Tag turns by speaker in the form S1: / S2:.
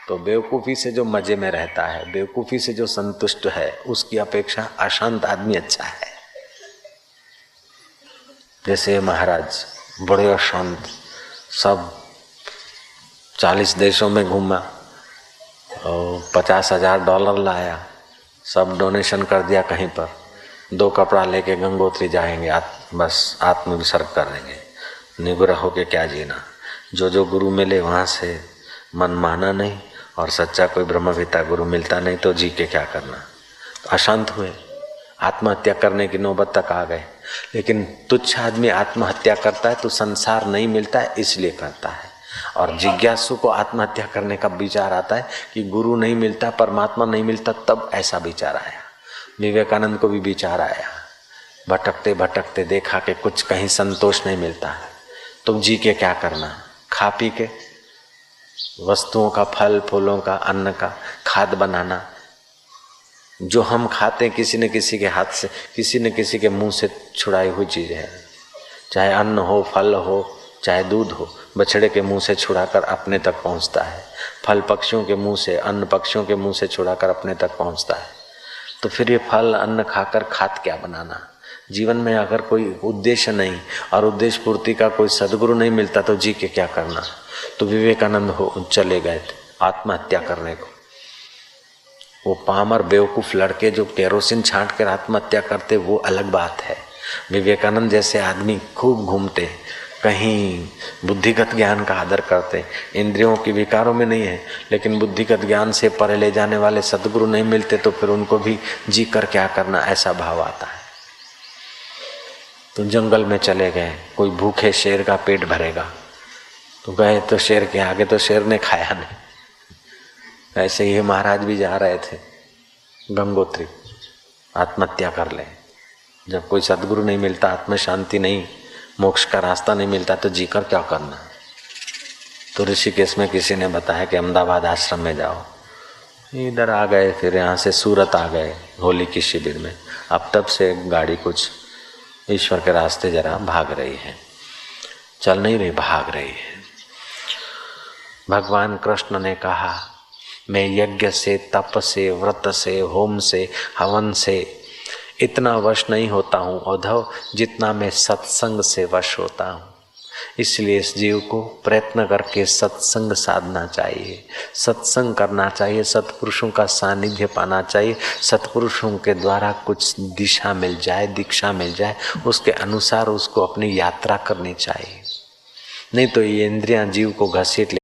S1: तो बेवकूफ़ी से जो मजे में रहता है, बेवकूफ़ी से जो संतुष्ट है, उसकी अपेक्षा अशांत आदमी अच्छा है। जैसे महाराज बड़े अशांत, सब 40 देशों में घूमा और $50,000 लाया, सब डोनेशन कर दिया कहीं पर, 2 कपड़ा लेके गंगोत्री जाएंगे, बस आत्मविसर्ग कर देंगे, निग्रह होके क्या जीना। जो गुरु मिले वहाँ से मन माना नहीं, और सच्चा कोई ब्रह्मविता गुरु मिलता नहीं तो जी के क्या करना। तो अशांत हुए, आत्महत्या करने की नौबत तक आ गए। लेकिन तुच्छ आदमी आत्महत्या करता है तो संसार नहीं मिलता है इसलिए करता है, और जिज्ञासु को आत्महत्या करने का विचार आता है कि गुरु नहीं मिलता, परमात्मा नहीं मिलता, तब ऐसा विचार आया। विवेकानंद को भी विचार आया, भटकते भटकते देखा कि कुछ कहीं संतोष नहीं मिलता है, तो जी के क्या करना। खा पी के वस्तुओं का, फल फूलों का, अन्न का खाद बनाना। जो हम खाते हैं किसी न किसी के हाथ से, किसी न किसी के मुंह से छुड़ाई हुई चीज है। चाहे अन्न हो, फल हो, चाहे दूध हो, बछड़े के मुंह से छुड़ाकर अपने तक पहुंचता है। फल पक्षियों के मुंह से, अन्न पक्षियों के मुंह से छुड़ाकर अपने तक पहुंचता है। तो फिर ये फल अन्न खाकर खाद क्या बनाना। जीवन में अगर कोई उद्देश्य नहीं और उद्देश्य पूर्ति का कोई सदगुरु नहीं मिलता तो जी के क्या करना। तो विवेकानंद चले गए थे आत्महत्या करने को। वो पामर बेवकूफ लड़के जो केरोसिन छांट कर आत्महत्या करते, वो अलग बात है। विवेकानंद जैसे आदमी खूब घूमते, कहीं बुद्धिगत ज्ञान का आदर करते, इंद्रियों की विकारों में नहीं है, लेकिन बुद्धिगत ज्ञान से परे ले जाने वाले सदगुरु नहीं मिलते तो फिर उनको भी जी कर क्या करना, ऐसा भाव आता है। तो जंगल में चले गए, कोई भूखे शेर का पेट भरेगा, तो गए तो शेर के आगे, तो शेर ने खाया नहीं। ऐसे ही महाराज भी जा रहे थे गंगोत्री, आत्महत्या कर ले। जब कोई सदगुरु नहीं मिलता, आत्म शांति नहीं, मोक्ष का रास्ता नहीं मिलता तो जीकर क्या करना। तो ऋषिकेश में किसी ने बताया कि अहमदाबाद आश्रम में जाओ। इधर आ गए, फिर यहाँ से सूरत आ गए होली की शिविर में। अब तब से गाड़ी कुछ ईश्वर के रास्ते जरा भाग रही है, चल नहीं रही, भाग रही है। भगवान कृष्ण ने कहा, मैं यज्ञ से, तप से, व्रत से, होम से, हवन से इतना वश नहीं होता हूँ उद्धव, जितना मैं सत्संग से वश होता हूँ। इसलिए इस जीव को प्रयत्न करके सत्संग साधना चाहिए, सत्संग करना चाहिए, सत्पुरुषों का सानिध्य पाना चाहिए। सत्पुरुषों के द्वारा कुछ दिशा मिल जाए, दीक्षा मिल जाए, उसके अनुसार उसको अपनी यात्रा करनी चाहिए। नहीं तो ये इंद्रियां जीव को घसीट ले।